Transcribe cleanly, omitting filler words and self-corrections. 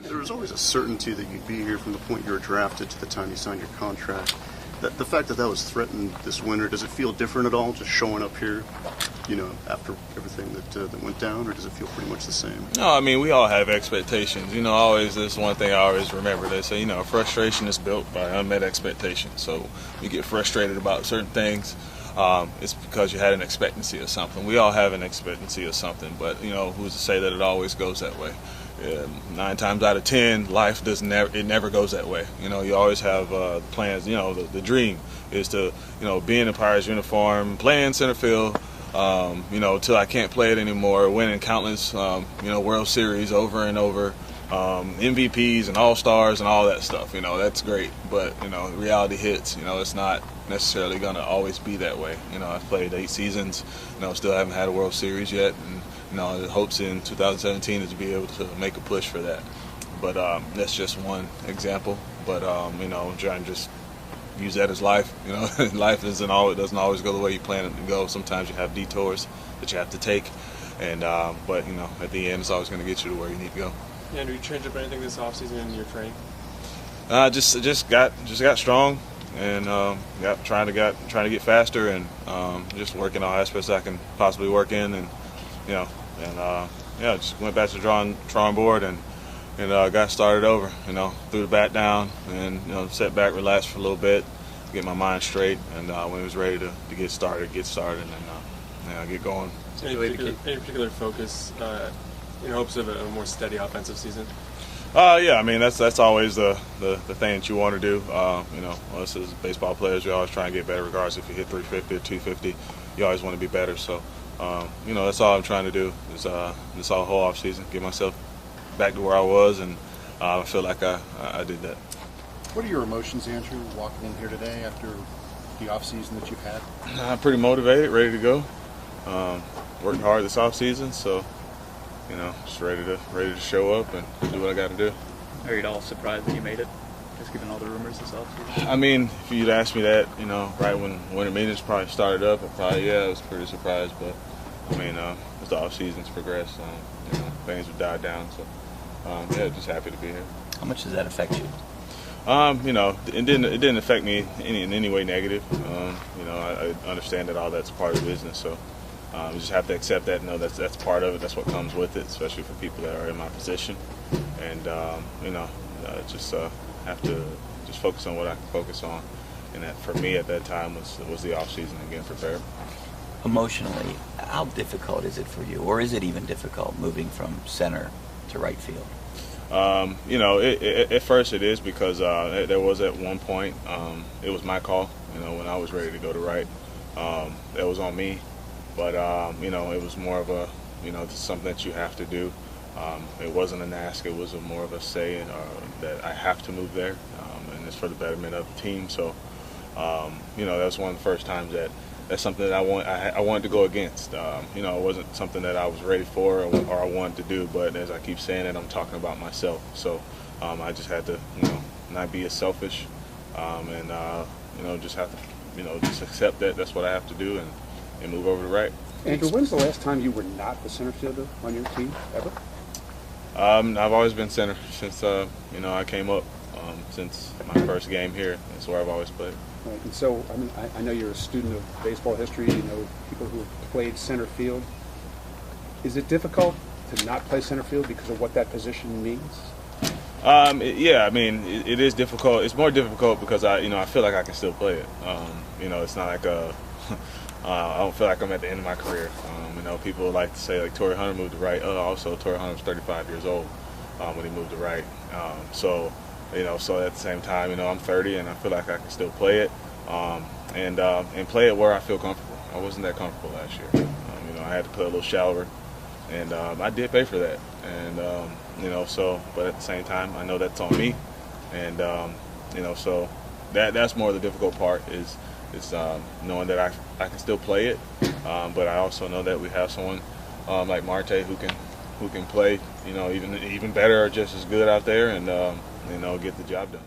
There was always a certainty that you'd be here from the point you were drafted to the time you signed your contract. The fact that was threatened this winter, does it feel different at all, just showing up here, after everything that went down, or does it feel pretty much the same? No, I mean, we all have expectations. Always, this one thing I always remember. They say, frustration is built by unmet expectations. So you get frustrated about certain things. It's because you had an expectancy of something. We all have an expectancy of something, but who's to say that it always goes that way? 9 times out of 10, life never goes that way. You always have plans. The dream is to be in the Pirates uniform, playing center field, till I can't play it anymore, winning countless World Series over and over, MVPs and All-Stars and all that stuff. That's great, but reality hits. It's not necessarily going to always be that way. I've played 8 seasons, still haven't had a World Series yet, and the hopes in 2017 is to be able to make a push for that. But that's just one example. But trying to just use that as life. Life doesn't always go the way you plan it to go. Sometimes you have detours that you have to take, and but at the end, it's always going to get you to where you need to go. Andrew, you changed up anything this offseason in your training? Just got strong, and trying to get faster, and just working all aspects I can possibly work in, and just went back to the drawing board and got started over. Threw the bat down and sat back, relaxed for a little bit, get my mind straight, and when it was ready to get started, and get going. So any particular focus in hopes of a more steady offensive season? Yeah, I mean that's always the thing that you want to do. Us as baseball players, you always try and get better, regardless if you hit 350 or 250. You always want to be better. So, that's all I'm trying to do is this whole off season, get myself back to where I was, and I feel like I did that. What are your emotions, Andrew, walking in here today after the off season that you've had? I'm pretty motivated, ready to go. Worked hard this off season, so. Just ready to show up and do what I got to do. Are you at all surprised that you made it, just given all the rumors this offseason? I mean, if you'd asked me that, right when winter meetings probably started up, I was pretty surprised. But I mean, as the off season's progressed, things have died down. So, just happy to be here. How much does that affect you? It didn't affect me in any way negative. I understand that all that's part of the business. So. We just have to accept that. That's part of it. That's what comes with it, especially for people that are in my position. And just have to just focus on what I can focus on. And that for me at that time was the off season and getting prepared. Emotionally, how difficult is it for you, or is it even difficult moving from center to right field? At first it is because there was at one point it was my call. When I was ready to go to right, that was on me. But, it was more of a, something that you have to do. It wasn't an ask, it was more of a say that I have to move there, and it's for the betterment of the team. So, that was one of the first times that's something that I wanted to go against. It wasn't something that I was ready for or I wanted to do, but as I keep saying it, I'm talking about myself. So, I just had to, not be as selfish, and, just have to, just accept that that's what I have to do and move over to right. Andrew, when's the last time you were not the center fielder on your team, ever? I've always been center since, I came up. Since my first game here, that's where I've always played. Right, and so, I know you're a student of baseball history, you know people who have played center field. Is it difficult to not play center field because of what that position means? It is difficult. It's more difficult because I feel like I can still play it. It's not like I don't feel like I'm at the end of my career. People like to say like Torrey Hunter moved to right. Also, Torrey Hunter was 35 years old when he moved to right. So at the same time, I'm 30 and I feel like I can still play it and play it where I feel comfortable. I wasn't that comfortable last year. I had to play a little shallower, and I did pay for that. And but at the same time, I know that's on me, and so that's more the difficult part is knowing that I can still play it, but I also know that we have someone like Marte who can play even better or just as good out there and get the job done.